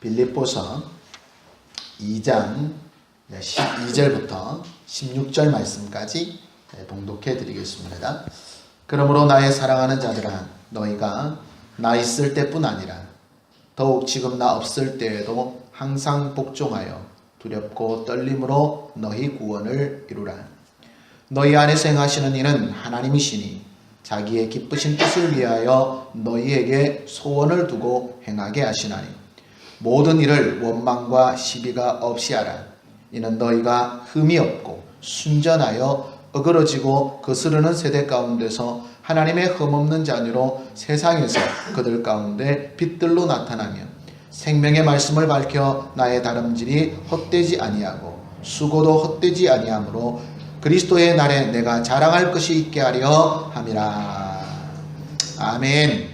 빌립보서 2장 12절부터 16절 말씀까지 봉독해 드리겠습니다. 그러므로 나의 사랑하는 자들아, 너희가 나 있을 때뿐 아니라 더욱 지금 나 없을 때에도 항상 복종하여 두렵고 떨림으로 너희 구원을 이루라. 너희 안에서 행하시는 이는 하나님이시니 자기의 기쁘신 뜻을 위하여 너희에게 소원을 두고 행하게 하시나니 모든 일을 원망과 시비가 없이 하라. 이는 너희가 흠이 없고 순전하여 어그러지고 거스르는 세대 가운데서 하나님의 흠없는 자녀로 세상에서 그들 가운데 빛들로 나타나며 생명의 말씀을 밝혀 나의 다름질이 헛되지 아니하고 수고도 헛되지 아니하므로 그리스도의 날에 내가 자랑할 것이 있게 하려 함이라. 아멘.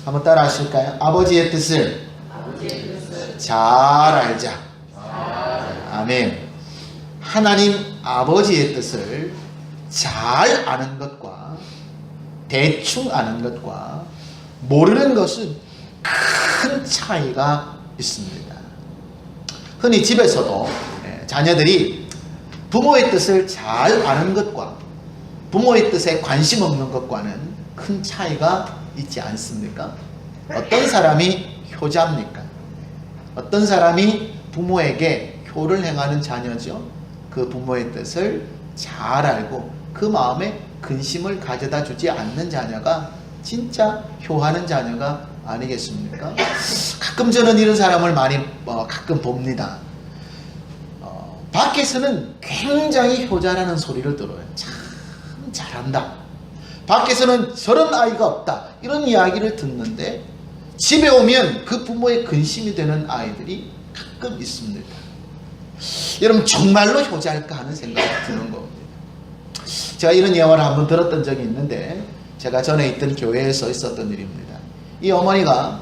한번 따라 하실까요? 아버지의 뜻을 잘 알자. 아멘. 하나님 아버지의 뜻을 잘 아는 것과 대충 아는 것과 모르는 것은 큰 차이가 있습니다. 흔히 집에서도 자녀들이 부모의 뜻을 잘 아는 것과 부모의 뜻에 관심 없는 것과는 큰 차이가 있지 않습니까? 어떤 사람이 효자입니까? 어떤 사람이 부모에게 효를 행하는 자녀죠? 그 부모의 뜻을 잘 알고 그 마음에 근심을 가져다 주지 않는 자녀가 진짜 효하는 자녀가 아니겠습니까? 가끔 저는 이런 사람을 많이 가끔 봅니다. 밖에서는 굉장히 효자라는 소리를 들어요. 참 잘한다. 밖에서는 저런 아이가 없다. 이런 이야기를 듣는데 집에 오면 그 부모의 근심이 되는 아이들이 가끔 있습니다. 여러분 정말로 효자일까 하는 생각이 드는 겁니다. 제가 이런 예화를 한번 들었던 적이 있는데 제가 전에 있던 교회에서 있었던 일입니다. 이 어머니가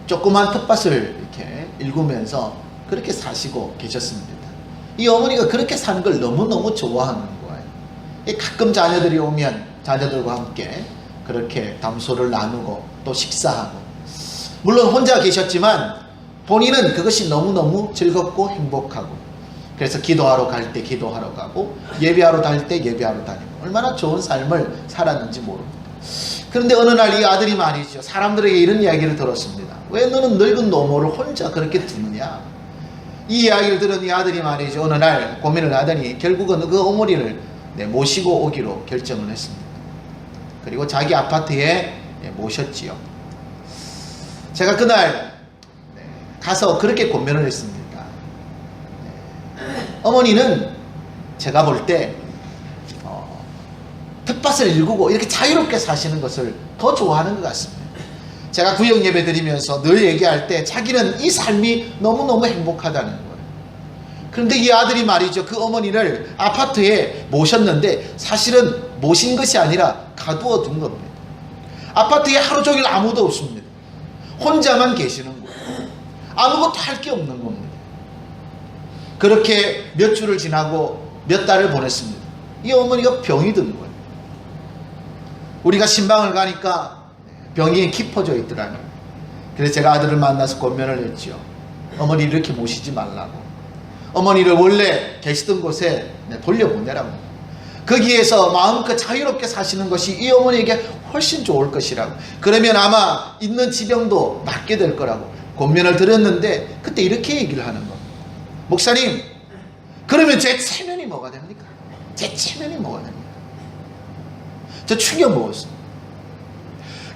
조그만 텃밭을 이렇게 일구면서 그렇게 사시고 계셨습니다. 이 어머니가 그렇게 사는 걸 너무너무 좋아하는 거예요. 가끔 자녀들이 오면 자녀들과 함께 그렇게 담소를 나누고 또 식사하고, 물론 혼자 계셨지만 본인은 그것이 너무너무 즐겁고 행복하고, 그래서 기도하러 갈 때 기도하러 가고 예배하러 다닐 때 예배하러 다니고 얼마나 좋은 삶을 살았는지 모릅니다. 그런데 어느 날 이 아들이 말이죠, 사람들에게 이런 이야기를 들었습니다. 왜 너는 늙은 노모를 혼자 그렇게 두느냐? 이 이야기를 들은 이 아들이 말이죠, 어느 날 고민을 하더니 결국은 그 어머니를 모시고 오기로 결정을 했습니다. 그리고 자기 아파트에 모셨지요. 제가 그날 가서 그렇게 고민을 했습니다. 어머니는 제가 볼 때 텃밭을 일구고 이렇게 자유롭게 사시는 것을 더 좋아하는 것 같습니다. 제가 구역 예배 드리면서 늘 얘기할 때 자기는 이 삶이 너무너무 행복하다는 거예요. 그런데 이 아들이 말이죠, 그 어머니를 아파트에 모셨는데 사실은 모신 것이 아니라 가두어 둔 겁니다. 아파트에 하루 종일 아무도 없습니다. 혼자만 계시는 거예요. 아무것도 할 게 없는 겁니다. 그렇게 몇 주를 지나고 몇 달을 보냈습니다. 이 어머니가 병이 든 거예요. 우리가 신방을 가니까 병이 깊어져 있더라고요. 그래서 제가 아들을 만나서 권면을 했죠. 어머니를 이렇게 모시지 말라고. 어머니를 원래 계시던 곳에 돌려보내라고. 거기에서 마음껏 자유롭게 사시는 것이 이 어머니에게 훨씬 좋을 것이라고. 그러면 아마 있는 지병도 낫게 될 거라고 권면을 드렸는데, 그때 이렇게 얘기를 하는 겁니다. 목사님, 그러면 제 체면이 뭐가 됩니까? 제 체면이 뭐가 됩니까? 저 충격 먹었어요.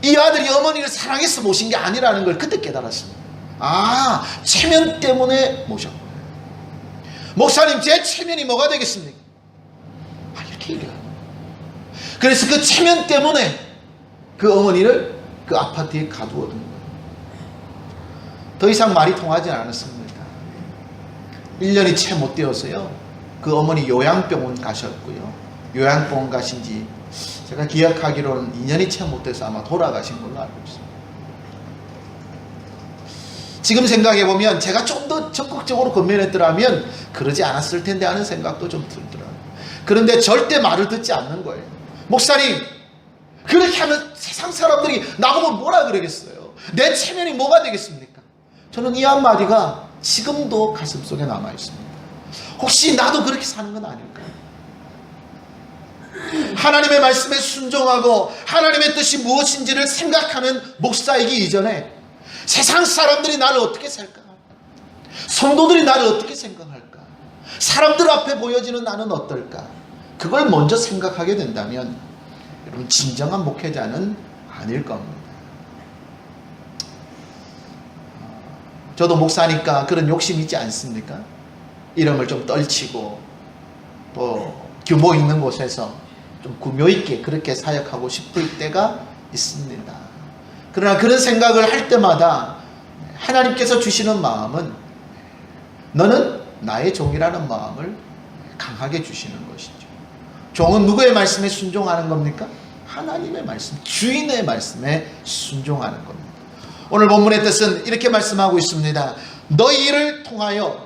이 아들이 어머니를 사랑해서 모신 게 아니라는 걸 그때 깨달았습니다. 아, 체면 때문에 모셨구나. 목사님, 제 체면이 뭐가 되겠습니까? 이렇게 얘기를 합니다. 그래서 그 체면 때문에 그 어머니를 그 아파트에 가두어 둔 거예요. 더 이상 말이 통하지 않았습니다. 1년이 채 못 되어서요, 그 어머니 요양병원 가셨고요. 요양병원 가신 지 제가 기억하기로는 2년이 채 못 돼서 아마 돌아가신 걸로 알고 있습니다. 지금 생각해보면 제가 좀 더 적극적으로 권면했더라면 그러지 않았을 텐데 하는 생각도 좀 들더라고요. 그런데 절대 말을 듣지 않는 거예요. 목사님, 그렇게 하면 세상 사람들이 나보고 뭐라 그러겠어요? 내 체면이 뭐가 되겠습니까? 저는 이 한마디가 지금도 가슴속에 남아 있습니다. 혹시 나도 그렇게 사는 건 아닐까요? 하나님의 말씀에 순종하고 하나님의 뜻이 무엇인지를 생각하는 목사이기 이전에 세상 사람들이 나를 어떻게 생각할까? 성도들이 나를 어떻게 생각할까? 사람들 앞에 보여지는 나는 어떨까? 그걸 먼저 생각하게 된다면 여러분 진정한 목회자는 아닐 겁니다. 저도 목사니까 그런 욕심 있지 않습니까? 이름을 좀 떨치고 또 규모 있는 곳에서 좀 구묘 있게 그렇게 사역하고 싶을 때가 있습니다. 그러나 그런 생각을 할 때마다 하나님께서 주시는 마음은 너는 나의 종이라는 마음을 강하게 주시는 것이죠. 종은 누구의 말씀에 순종하는 겁니까? 하나님의 말씀, 주인의 말씀에 순종하는 겁니다. 오늘 본문의 뜻은 이렇게 말씀하고 있습니다. 너희를 통하여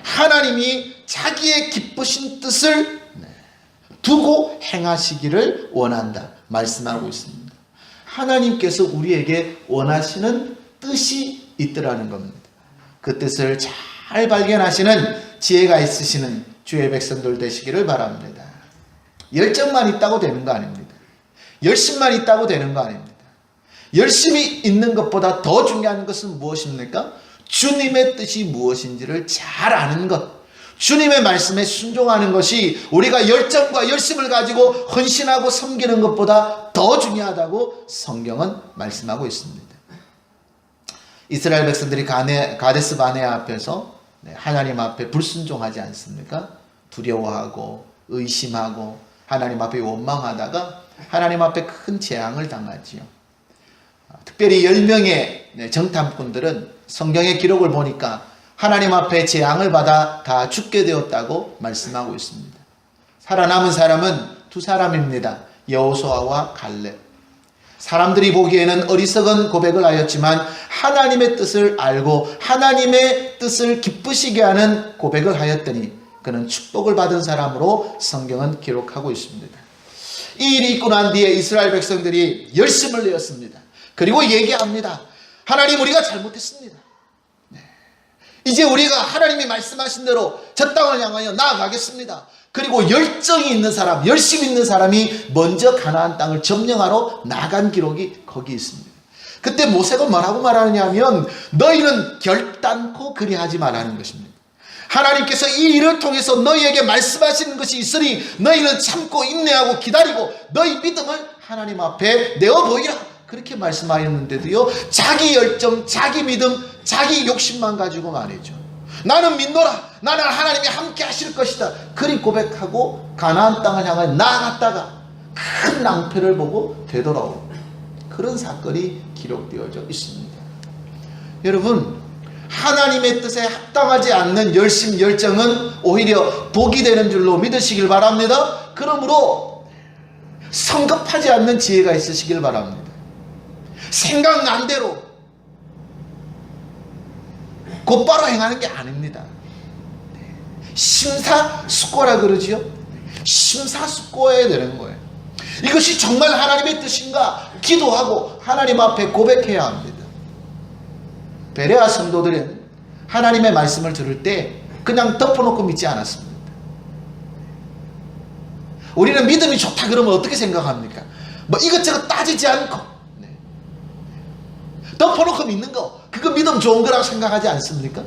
하나님이 자기의 기쁘신 뜻을 두고 행하시기를 원한다 말씀하고 있습니다. 하나님께서 우리에게 원하시는 뜻이 있더라는 겁니다. 그 뜻을 잘 발견하시는 지혜가 있으시는 주의 백성들 되시기를 바랍니다. 열정만 있다고 되는 거 아닙니다. 열심만 있다고 되는 거 아닙니다. 열심히 있는 것보다 더 중요한 것은 무엇입니까? 주님의 뜻이 무엇인지를 잘 아는 것, 주님의 말씀에 순종하는 것이 우리가 열정과 열심을 가지고 헌신하고 섬기는 것보다 더 중요하다고 성경은 말씀하고 있습니다. 이스라엘 백성들이 가데스 바네아 앞에서 하나님 앞에 불순종하지 않습니까? 두려워하고 의심하고 하나님 앞에 원망하다가 하나님 앞에 큰 재앙을 당하지요. 특별히 10명의 정탐꾼들은 성경의 기록을 보니까 하나님 앞에 재앙을 받아 다 죽게 되었다고 말씀하고 있습니다. 살아남은 사람은 두 사람입니다. 여호수아와 갈렙. 사람들이 보기에는 어리석은 고백을 하였지만 하나님의 뜻을 알고 하나님의 뜻을 기쁘시게 하는 고백을 하였더니 그는 축복을 받은 사람으로 성경은 기록하고 있습니다. 이 일이 있고 난 뒤에 이스라엘 백성들이 열심을 내었습니다. 그리고 얘기합니다. 하나님, 우리가 잘못했습니다. 이제 우리가 하나님이 말씀하신 대로 저 땅을 향하여 나아가겠습니다. 그리고 열정이 있는 사람, 열심히 있는 사람이 먼저 가나안 땅을 점령하러 나간 기록이 거기 있습니다. 그때 모세가 뭐라고 말하느냐면 너희는 결단코 그리하지 말라는 것입니다. 하나님께서 이 일을 통해서 너희에게 말씀하시는 것이 있으니 너희는 참고 인내하고 기다리고 너희 믿음을 하나님 앞에 내어 보이라, 그렇게 말씀하였는데도요, 자기 열정, 자기 믿음, 자기 욕심만 가지고 말이죠. 나는 믿노라, 나는 하나님이 함께 하실 것이다, 그리 고백하고 가나안 땅을 향해 나아갔다가 큰 낭패를 보고 되돌아오고 그런 사건이 기록되어져 있습니다. 여러분, 하나님의 뜻에 합당하지 않는 열심, 열정은 오히려 독이 되는 줄로 믿으시길 바랍니다. 그러므로 성급하지 않는 지혜가 있으시길 바랍니다. 생각난 대로 곧바로 행하는 게 아닙니다. 심사숙고라 그러지요. 심사숙고해야 되는 거예요. 이것이 정말 하나님의 뜻인가 기도하고 하나님 앞에 고백해야 합니다. 베레아 성도들은 하나님의 말씀을 들을 때 그냥 덮어놓고 믿지 않았습니다. 우리는 믿음이 좋다 그러면 어떻게 생각합니까? 뭐 이것저것 따지지 않고 덮어놓고 믿는 거, 그거 믿음 좋은 거라고 생각하지 않습니까?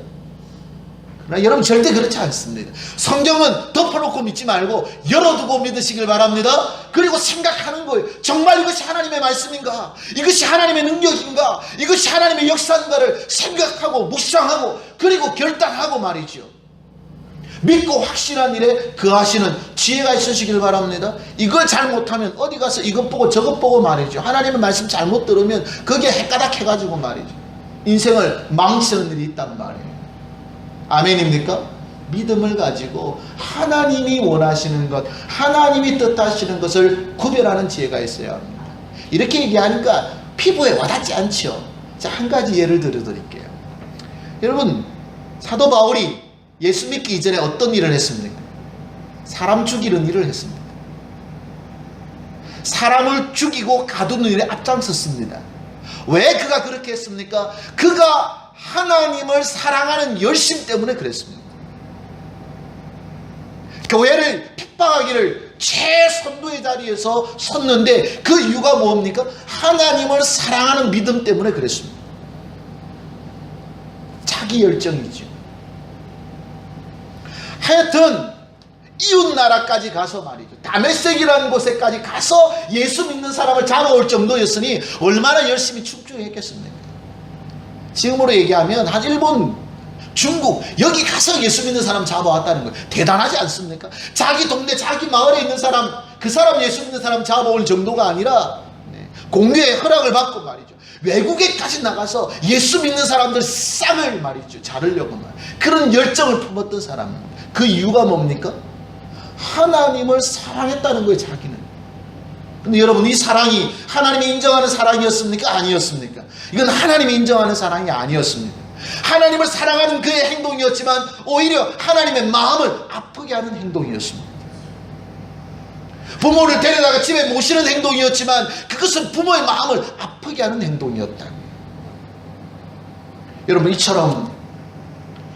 그러나 여러분, 절대 그렇지 않습니다. 성경은 덮어놓고 믿지 말고 열어두고 믿으시길 바랍니다. 그리고 생각하는 거예요. 정말 이것이 하나님의 말씀인가? 이것이 하나님의 능력인가? 이것이 하나님의 역사인가를 생각하고 묵상하고 그리고 결단하고 말이죠. 믿고 확실한 일에 그하시는 지혜가 있으시길 바랍니다. 이걸 잘못하면 어디 가서 이것 보고 저것 보고 말이죠. 하나님의 말씀 잘못 들으면 그게 헷가닥 해가지고 말이죠. 인생을 망치는 일이 있단 말이에요. 아멘입니까? 믿음을 가지고 하나님이 원하시는 것, 하나님이 뜻하시는 것을 구별하는 지혜가 있어야 합니다. 이렇게 얘기하니까 피부에 와닿지 않죠. 자, 한 가지 예를 들어드릴게요. 여러분, 사도 바울이 예수 믿기 이전에 어떤 일을 했습니까? 사람 죽이는 일을 했습니다. 사람을 죽이고 가두는 일에 앞장섰습니다. 왜 그가 그렇게 했습니까? 그가 하나님을 사랑하는 열심 때문에 그랬습니다. 교회를 핍박하기를 최선두의 자리에서 섰는데 그 이유가 뭡니까? 하나님을 사랑하는 믿음 때문에 그랬습니다. 자기 열정이죠. 하여튼 이웃 나라까지 가서 말이죠. 다메섹이라는 곳에까지 가서 예수 믿는 사람을 잡아올 정도였으니 얼마나 열심히 축조했겠습니까? 지금으로 얘기하면 한 일본, 중국 여기 가서 예수 믿는 사람 잡아왔다는 거예요. 대단하지 않습니까? 자기 동네 자기 마을에 있는 사람, 그 사람 예수 믿는 사람 잡아올 정도가 아니라 공유의 허락을 받고 말이죠. 외국에까지 나가서 예수 믿는 사람들 싹을 말이죠. 자르려고 말. 그런 열정을 품었던 사람입니다. 그 이유가 뭡니까? 하나님을 사랑했다는 거예요, 자기는. 근데 여러분, 이 사랑이 하나님이 인정하는 사랑이었습니까? 아니었습니까? 이건 하나님이 인정하는 사랑이 아니었습니다. 하나님을 사랑하는 그의 행동이었지만 오히려 하나님의 마음을 아프게 하는 행동이었습니다. 부모를 데려다가 집에 모시는 행동이었지만 그것은 부모의 마음을 아프게 하는 행동이었다. 여러분, 이처럼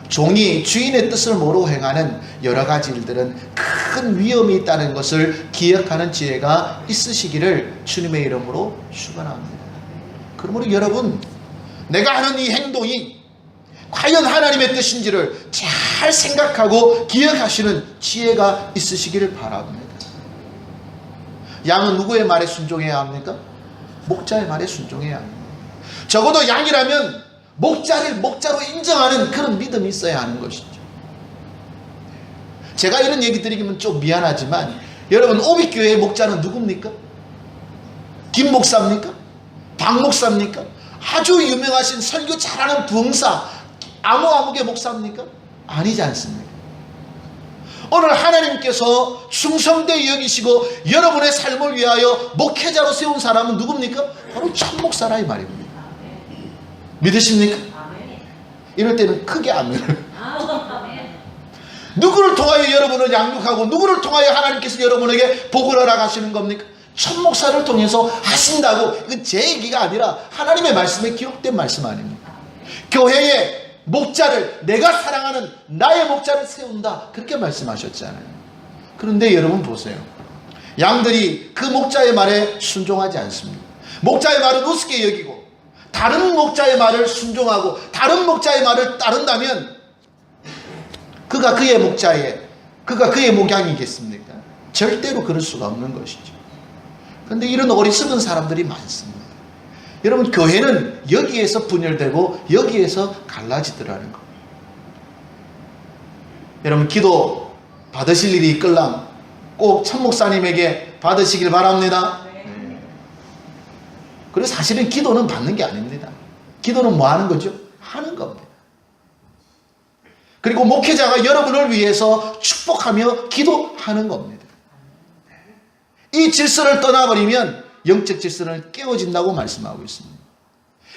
종이 주인의 뜻을 모르고 행하는 여러 가지 일들은 큰 위험이 있다는 것을 기억하는 지혜가 있으시기를 주님의 이름으로 축원합니다. 그러므로 여러분, 내가 하는 이 행동이 과연 하나님의 뜻인지를 잘 생각하고 기억하시는 지혜가 있으시기를 바랍니다. 양은 누구의 말에 순종해야 합니까? 목자의 말에 순종해야 합니다. 적어도 양이라면 목자를 목자로 인정하는 그런 믿음이 있어야 하는 것이죠. 제가 이런 얘기 드리기면 좀 미안하지만 여러분, 오빛교회의 목자는 누굽니까? 김 목사입니까? 박 목사입니까? 아주 유명하신 설교 잘하는 부흥사 아무개 목사입니까? 아니지 않습니까? 오늘 하나님께서 충성되이 여기시고 여러분의 삶을 위하여 목회자로 세운 사람은 누굽니까? 바로 참목사라 이 말입니다. 믿으십니까? 이럴 때는 크게 아멘을. 누구를 통하여 여러분을 양육하고 누구를 통하여 하나님께서 여러분에게 복을 허락하시는 겁니까? 참목사를 통해서 하신다고. 이건 제 얘기가 아니라 하나님의 말씀에 기록된 말씀 아닙니까? 교회에 목자를, 내가 사랑하는 나의 목자를 세운다, 그렇게 말씀하셨잖아요. 그런데 여러분 보세요. 양들이 그 목자의 말에 순종하지 않습니다. 목자의 말을 우습게 여기고 다른 목자의 말을 순종하고 다른 목자의 말을 따른다면 그가 그의 목양이겠습니까? 절대로 그럴 수가 없는 것이죠. 그런데 이런 어리석은 사람들이 많습니다. 여러분, 교회는 여기에서 분열되고 여기에서 갈라지더라는 거. 여러분, 기도 받으실 일이 있걸랑 꼭 참목사님에게 받으시길 바랍니다. 그리고 사실은 기도는 받는 게 아닙니다. 기도는 뭐 하는 거죠? 하는 겁니다. 그리고 목회자가 여러분을 위해서 축복하며 기도하는 겁니다. 이 질서를 떠나버리면 영적 질서는 깨어진다고 말씀하고 있습니다.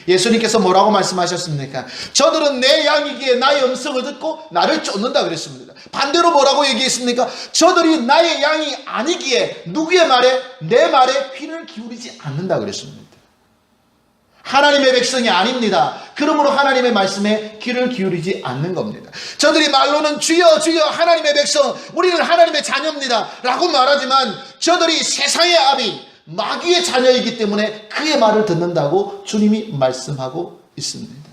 예수님께서 뭐라고 말씀하셨습니까? 저들은 내 양이기에 나의 음성을 듣고 나를 쫓는다 그랬습니다. 반대로 뭐라고 얘기했습니까? 저들이 나의 양이 아니기에 누구의 말에, 내 말에 귀를 기울이지 않는다 그랬습니다. 하나님의 백성이 아닙니다. 그러므로 하나님의 말씀에 귀를 기울이지 않는 겁니다. 저들이 말로는 주여 주여 하나님의 백성, 우리는 하나님의 자녀입니다 라고 말하지만 저들이 세상의 아비, 마귀의 자녀이기 때문에 그의 말을 듣는다고 주님이 말씀하고 있습니다.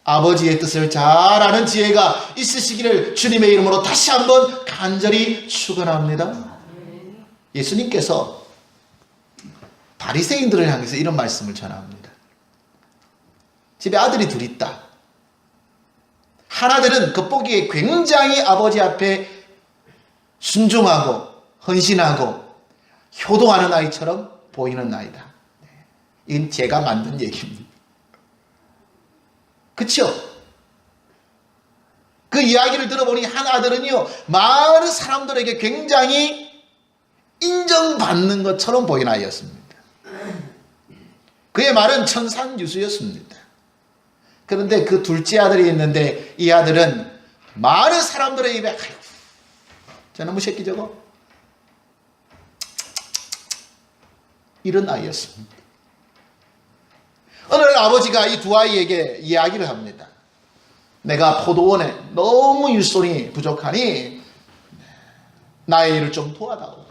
아버지의 뜻을 잘 아는 지혜가 있으시기를 주님의 이름으로 다시 한번 간절히 축원합니다. 예수님께서 바리새인들을 향해서 이런 말씀을 전합니다. 집에 아들이 둘 있다. 하나들은 겉보기에 굉장히 아버지 앞에 순종하고 헌신하고 효도하는 아이처럼 보이는 아이다. 이건 제가 만든 얘기입니다. 그렇죠? 그 이야기를 들어보니 한 아들은요, 많은 사람들에게 굉장히 인정받는 것처럼 보이는 아이였습니다. 그의 말은 천상유수였습니다. 그런데 그 둘째 아들이 있는데 이 아들은 많은 사람들의 입에 저놈의 새끼 저거 이런 아이였습니다. 어느 날 아버지가 이 두 아이에게 이야기를 합니다. 내가 포도원에 너무 일손이 부족하니 나의 일을 좀 도와다오.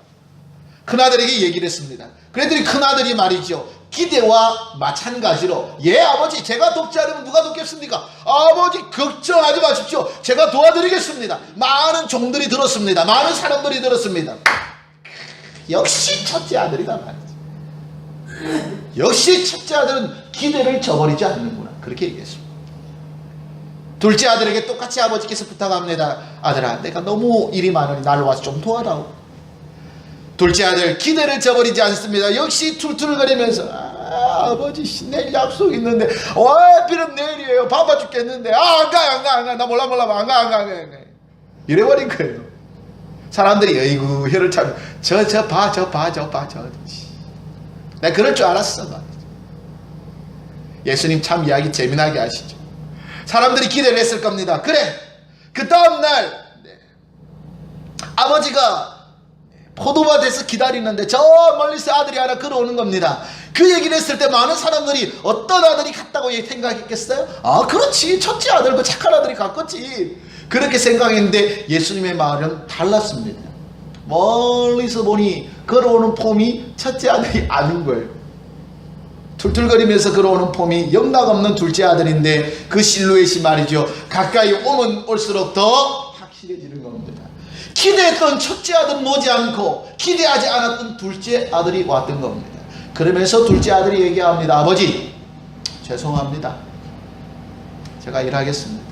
큰아들에게 얘기를 했습니다. 그랬더니 큰아들이 말이죠, 기대와 마찬가지로, 예 아버지, 제가 돕지 않으면 누가 돕겠습니까? 아버지 걱정하지 마십시오, 제가 도와드리겠습니다. 많은 종들이 들었습니다. 많은 사람들이 들었습니다. 역시 첫째 아들이다 말이죠. 역시 첫째 아들은 기대를 저버리지 않는구나, 그렇게 얘기했습니다. 둘째 아들에게 똑같이 아버지께서 부탁합니다. 아들아, 내가 너무 일이 많으니 나를 와서 좀 도와다오. 둘째 아들 기대를 저버리지 않습니다. 역시 툴툴거리면서, 아버지 내일 약속 있는데, 하필은 내일이에요. 바빠 죽겠는데, 안 가. 나 몰라. 안 가. 이래버린 거예요. 사람들이 어이구 혀를 차면, 저 봐. 내가 그럴 줄 알았어. 예수님 참 이야기 재미나게 하시죠. 사람들이 기대를 했을 겁니다. 그래, 그 다음날 아버지가 포도밭에서 기다리는데 저 멀리서 아들이 하나 걸어오는 겁니다. 그 얘기를 했을 때 많은 사람들이 어떤 아들이 갔다고 생각했겠어요? 그렇지, 첫째 아들, 그 착한 아들이 갔겠지, 그렇게 생각했는데 예수님의 말은 달랐습니다. 멀리서 보니 걸어오는 폼이 첫째 아들이 아닌 거예요. 툴툴거리면서 걸어오는 폼이 영락없는 둘째 아들인데, 그 실루엣이 말이죠, 가까이 오면 올수록 더 확실해지는 겁니다. 기대했던 첫째 아들은 오지 않고 기대하지 않았던 둘째 아들이 왔던 겁니다. 그러면서 둘째 아들이 얘기합니다. 아버지, 죄송합니다. 제가 일하겠습니다.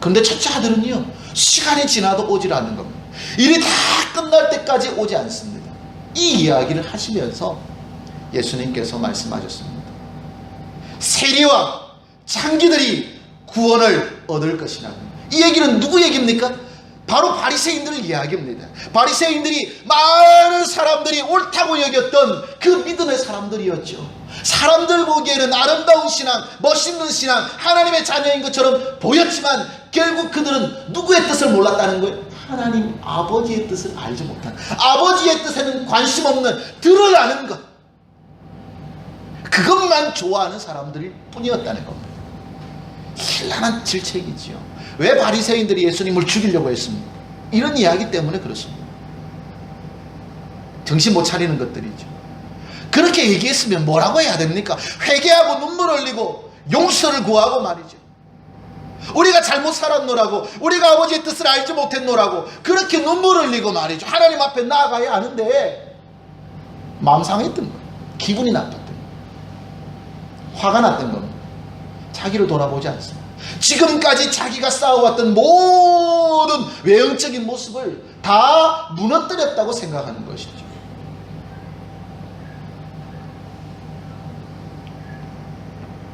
근데 첫째 아들은요, 시간이 지나도 오질 않는 겁니다. 일이 다 끝날 때까지 오지 않습니다. 이 이야기를 하시면서 예수님께서 말씀하셨습니다. 세리와 창기들이 구원을 얻을 것이라고. 이 얘기는 누구 얘기입니까? 바로 바리새인들 이야기입니다. 바리새인들이 많은 사람들이 옳다고 여겼던 그 믿음의 사람들이었죠. 사람들 보기에는 아름다운 신앙, 멋있는 신앙, 하나님의 자녀인 것처럼 보였지만 결국 그들은 누구의 뜻을 몰랐다는 거예요. 하나님 아버지의 뜻을 알지 못한, 아버지의 뜻에는 관심 없는, 들을 아는 것, 그것만 좋아하는 사람들일 뿐이었다는 겁니다. 신랄한 질책이지요. 왜 바리새인들이 예수님을 죽이려고 했습니까? 이런 이야기 때문에 그렇습니다. 정신 못 차리는 것들이죠. 그렇게 얘기했으면 뭐라고 해야 됩니까? 회개하고 눈물 흘리고 용서를 구하고 말이죠. 우리가 잘못 살았노라고, 우리가 아버지의 뜻을 알지 못했노라고 그렇게 눈물 흘리고 말이죠. 하나님 앞에 나아가야 하는데 마음 상했던 거예요. 기분이 나빴던 거예요. 화가 났던 겁니다. 자기를 돌아보지 않습니다. 지금까지 자기가 쌓아왔던 모든 외형적인 모습을 다 무너뜨렸다고 생각하는 것이죠.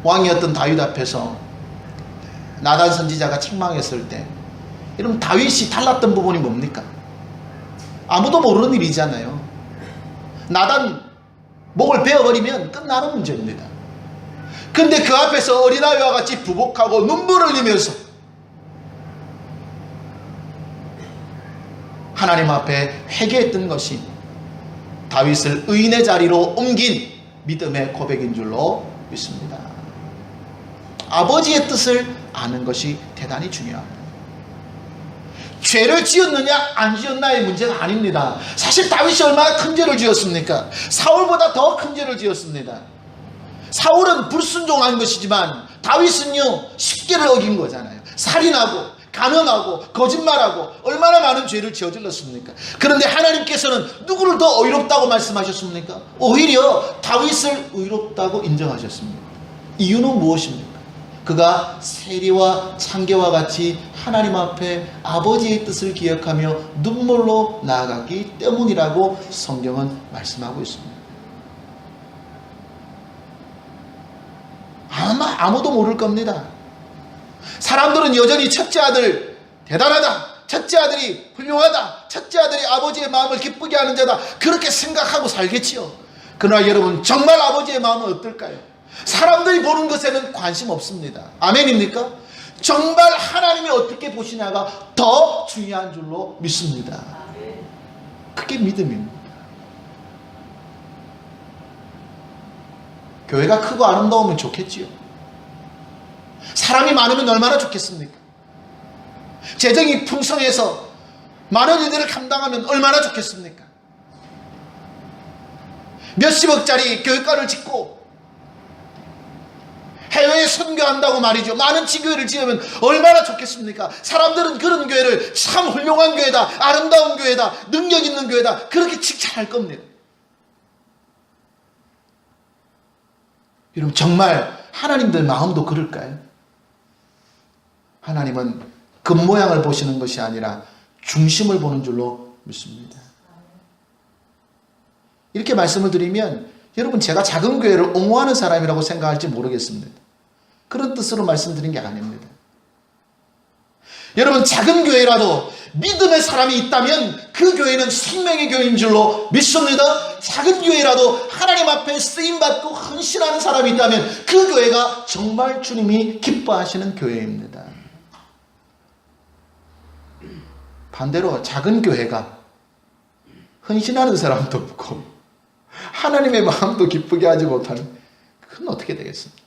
왕이었던 다윗 앞에서 나단 선지자가 책망했을 때, 여러분 다윗이 달랐던 부분이 뭡니까? 아무도 모르는 일이잖아요. 나단 목을 베어버리면 끝나는 문제입니다. 근데 그 앞에서 어린아이와 같이 부복하고 눈물 흘리면서 하나님 앞에 회개했던 것이 다윗을 의인의 자리로 옮긴 믿음의 고백인 줄로 믿습니다. 아버지의 뜻을 아는 것이 대단히 중요합니다. 죄를 지었느냐 안 지었나의 문제가 아닙니다. 사실 다윗이 얼마나 큰 죄를 지었습니까? 사울보다 더 큰 죄를 지었습니다. 사울은 불순종한 것이지만 다윗은요, 십계를 어긴 거잖아요. 살인하고 간음하고 거짓말하고 얼마나 많은 죄를 저질렀습니까? 그런데 하나님께서는 누구를 더 의롭다고 말씀하셨습니까? 오히려 다윗을 의롭다고 인정하셨습니다. 이유는 무엇입니까? 그가 세리와 창개와 같이 하나님 앞에 아버지의 뜻을 기억하며 눈물로 나아갔기 때문이라고 성경은 말씀하고 있습니다. 아무도 모를 겁니다. 사람들은 여전히 첫째 아들 대단하다, 첫째 아들이 훌륭하다, 첫째 아들이 아버지의 마음을 기쁘게 하는 자다, 그렇게 생각하고 살겠지요. 그러나 여러분, 정말 아버지의 마음은 어떨까요? 사람들이 보는 것에는 관심 없습니다. 아멘입니까? 정말 하나님이 어떻게 보시냐가 더 중요한 줄로 믿습니다. 그게 믿음입니다. 교회가 크고 아름다우면 좋겠지요. 사람이 많으면 얼마나 좋겠습니까? 재정이 풍성해서 많은 일들을 감당하면 얼마나 좋겠습니까? 몇십억짜리 교육관을 짓고 해외에 선교한다고 말이죠. 많은 지교회를 지으면 얼마나 좋겠습니까? 사람들은 그런 교회를 참 훌륭한 교회다, 아름다운 교회다, 능력 있는 교회다, 그렇게 칭찬할 겁니다. 여러분, 정말 하나님들 마음도 그럴까요? 하나님은 겉모양을 보시는 것이 아니라 중심을 보는 줄로 믿습니다. 이렇게 말씀을 드리면 여러분, 제가 작은 교회를 옹호하는 사람이라고 생각할지 모르겠습니다. 그런 뜻으로 말씀드린 게 아닙니다. 여러분, 작은 교회라도 믿음의 사람이 있다면 그 교회는 생명의 교회인 줄로 믿습니다. 작은 교회라도 하나님 앞에 쓰임받고 헌신하는 사람이 있다면 그 교회가 정말 주님이 기뻐하시는 교회입니다. 반대로 작은 교회가 헌신하는 사람도 없고 하나님의 마음도 기쁘게 하지 못하는, 그건 어떻게 되겠습니까?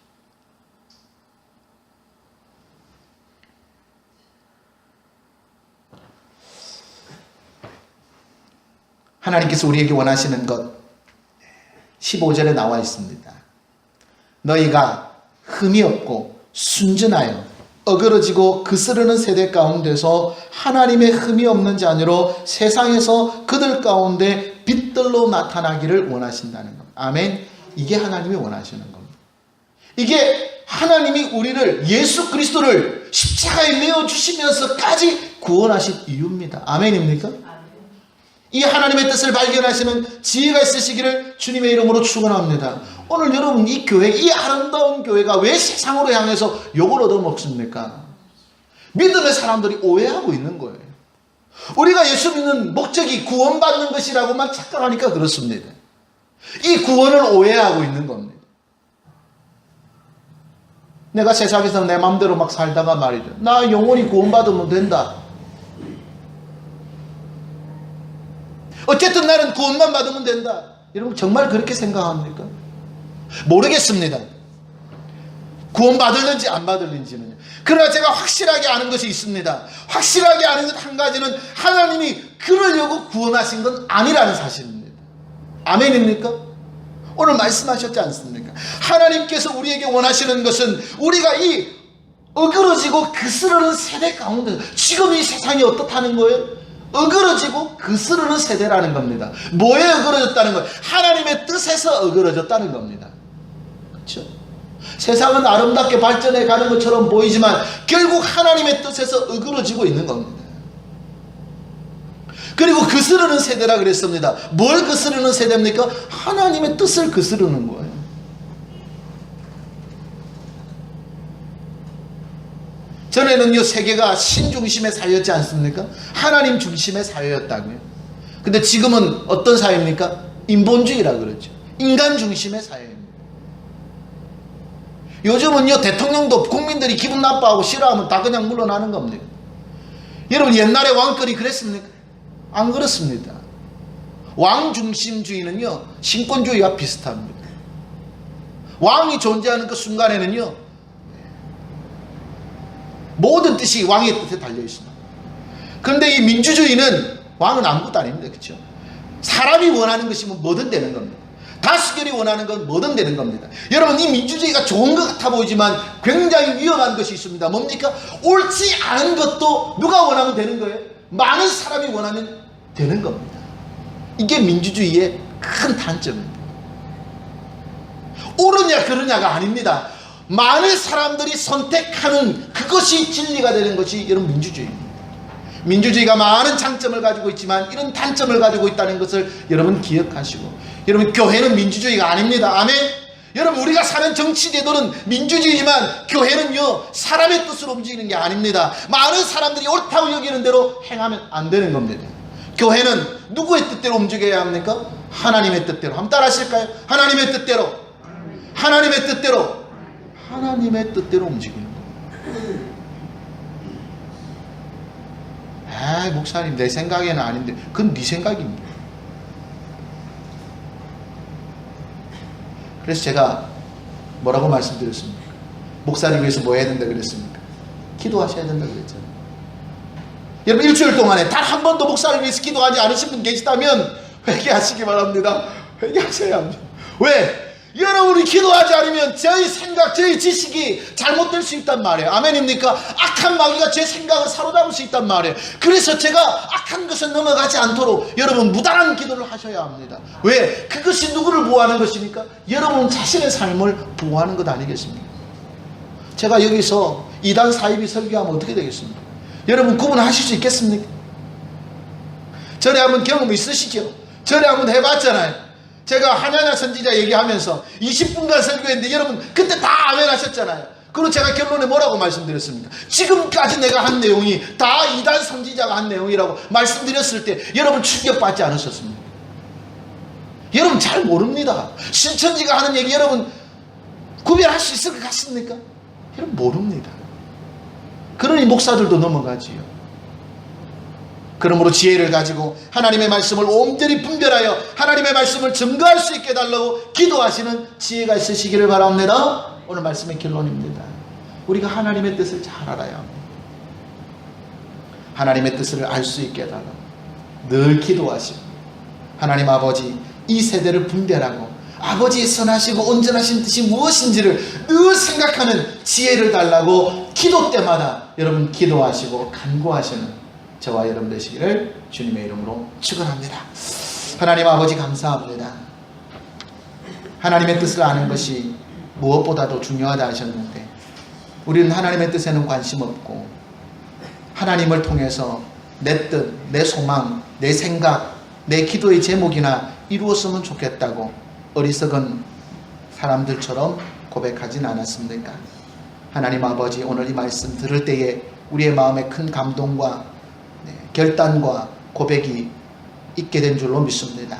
하나님께서 우리에게 원하시는 것 15절에 나와 있습니다. 너희가 흠이 없고 순전하여 어그러지고 그스르는 세대 가운데서 하나님의 흠이 없는 자녀로 세상에서 그들 가운데 빛들로 나타나기를 원하신다는 겁니다. 아멘. 이게 하나님이 원하시는 겁니다. 이게 하나님이 우리를, 예수 그리스도를 십자가에 내어주시면서까지 구원하신 이유입니다. 아멘입니까? 이 하나님의 뜻을 발견하시는 지혜가 있으시기를 주님의 이름으로 축원합니다. 오늘 여러분, 이 교회, 이 아름다운 교회가 왜 세상으로 향해서 욕을 얻어먹습니까? 믿음의 사람들이 오해하고 있는 거예요. 우리가 예수 믿는 목적이 구원받는 것이라고만 착각하니까 그렇습니다. 이 구원을 오해하고 있는 겁니다. 내가 세상에서 내 마음대로 막 살다가 말이죠, 나 영원히 구원받으면 된다, 어쨌든 나는 구원만 받으면 된다, 여러분 정말 그렇게 생각합니까? 모르겠습니다. 구원 받을는지 안 받을는지는요. 그러나 제가 확실하게 아는 것이 있습니다. 확실하게 아는 것 한 가지는 하나님이 그러려고 구원하신 건 아니라는 사실입니다. 아멘입니까? 오늘 말씀하셨지 않습니까? 하나님께서 우리에게 원하시는 것은 우리가 이 어그러지고 그스르는 세대 가운데, 지금 이 세상이 어떻다는 거예요? 어그러지고 그스르는 세대라는 겁니다. 뭐에 어그러졌다는 거예요? 하나님의 뜻에서 어그러졌다는 겁니다. 그렇죠? 세상은 아름답게 발전해 가는 것처럼 보이지만 결국 하나님의 뜻에서 어그러지고 있는 겁니다. 그리고 그스르는 세대라 그랬습니다. 뭘 그스르는 세대입니까? 하나님의 뜻을 그스르는 거예요. 전에는요, 세계가 신 중심의 사회였지 않습니까? 하나님 중심의 사회였다고요. 근데 지금은 어떤 사회입니까? 인본주의라 그러죠. 인간 중심의 사회입니다. 요즘은요, 대통령도 국민들이 기분 나빠하고 싫어하면 다 그냥 물러나는 겁니다. 여러분, 옛날에 왕권이 그랬습니까? 안 그렇습니다. 왕 중심주의는요, 신권주의와 비슷합니다. 왕이 존재하는 그 순간에는요, 모든 뜻이 왕의 뜻에 달려 있습니다. 그런데 이 민주주의는 왕은 아무것도 아닙니다. 그렇죠? 사람이 원하는 것이면 뭐든 되는 겁니다. 다수결이 원하는 건 뭐든 되는 겁니다. 여러분, 이 민주주의가 좋은 것 같아 보이지만 굉장히 위험한 것이 있습니다. 뭡니까? 옳지 않은 것도 누가 원하면 되는 거예요? 많은 사람이 원하면 되는 겁니다. 이게 민주주의의 큰 단점입니다. 옳으냐 그러냐가 아닙니다. 많은 사람들이 선택하는 그것이 진리가 되는 것이 여러분 민주주의입니다. 민주주의가 많은 장점을 가지고 있지만 이런 단점을 가지고 있다는 것을 여러분 기억하시고, 여러분 교회는 민주주의가 아닙니다. 아멘. 여러분, 우리가 사는 정치 제도는 민주주의지만 교회는요, 사람의 뜻으로 움직이는 게 아닙니다. 많은 사람들이 옳다고 여기는 대로 행하면 안 되는 겁니다. 교회는 누구의 뜻대로 움직여야 합니까? 하나님의 뜻대로. 한번 따라 하실까요? 하나님의 뜻대로. 하나님의 뜻대로. 하나님의 뜻대로 움직이는 거예요. 아, 목사님 내 생각에는 아닌데, 그건 네 생각입니다. 그래서 제가 뭐라고 말씀드렸습니까? 목사를 위해서 뭐 해야 된다 그랬습니까? 기도하셔야 된다 그랬잖아요. 여러분 일주일 동안에 단 한 번도 목사를 위해서 기도하지 않으신 분 계시다면 회개하시기 바랍니다. 회개하셔야 합니다. 왜? 여러분이 기도하지 않으면 저희 생각, 저희 지식이 잘못될 수 있단 말이에요. 아멘입니까? 악한 마귀가 제 생각을 사로잡을 수 있단 말이에요. 그래서 제가 악한 것을 넘어가지 않도록 여러분 무단한 기도를 하셔야 합니다. 왜? 그것이 누구를 보호하는 것입니까? 여러분 자신의 삶을 보호하는 것 아니겠습니까? 제가 여기서 이단 사이비 설교하면 어떻게 되겠습니까? 여러분 구분하실 수 있겠습니까? 전에 한번 경험 있으시죠? 전에 한번 해봤잖아요. 제가 하냐냐 선지자 얘기하면서 20분간 설교했는데 여러분 그때 다 아멘 하셨잖아요. 그리고 제가 결론에 뭐라고 말씀드렸습니까? 지금까지 내가 한 내용이 다 이단 선지자가 한 내용이라고 말씀드렸을 때 여러분 충격받지 않으셨습니까? 여러분 잘 모릅니다. 신천지가 하는 얘기 여러분 구별할 수 있을 것 같습니까? 여러분 모릅니다. 그러니 목사들도 넘어가지요. 그러므로 지혜를 가지고 하나님의 말씀을 온전히 분별하여 하나님의 말씀을 증거할 수 있게 해달라고 기도하시는 지혜가 있으시기를 바랍니다. 오늘 말씀의 결론입니다. 우리가 하나님의 뜻을 잘 알아야 합니다. 하나님의 뜻을 알 수 있게 해달라고 늘 기도하시고 하나님 아버지 이 세대를 분별하고 아버지의 선하시고 온전하신 뜻이 무엇인지를 늘 생각하는 지혜를 달라고 기도 때마다 여러분 기도하시고 간구하시는 저와 여러분 되시기를 주님의 이름으로 축원합니다. 하나님 아버지 감사합니다. 하나님의 뜻을 아는 것이 무엇보다도 중요하다 하셨는데 우리는 하나님의 뜻에는 관심 없고 하나님을 통해서 내 뜻, 내 소망, 내 생각, 내 기도의 제목이나 이루었으면 좋겠다고 어리석은 사람들처럼 고백하진 않았습니까? 하나님 아버지 오늘 이 말씀 들을 때에 우리의 마음에 큰 감동과 결단과 고백이 있게 된 줄로 믿습니다.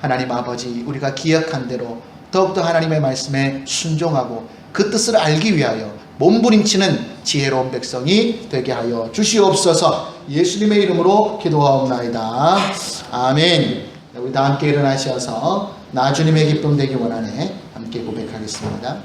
하나님 아버지 우리가 기억한 대로 더욱더 하나님의 말씀에 순종하고 그 뜻을 알기 위하여 몸부림치는 지혜로운 백성이 되게 하여 주시옵소서. 예수님의 이름으로 기도하옵나이다. 아멘. 우리 다 함께 일어나셔서 나 주님의 기쁨 되기 원하네 함께 고백하겠습니다.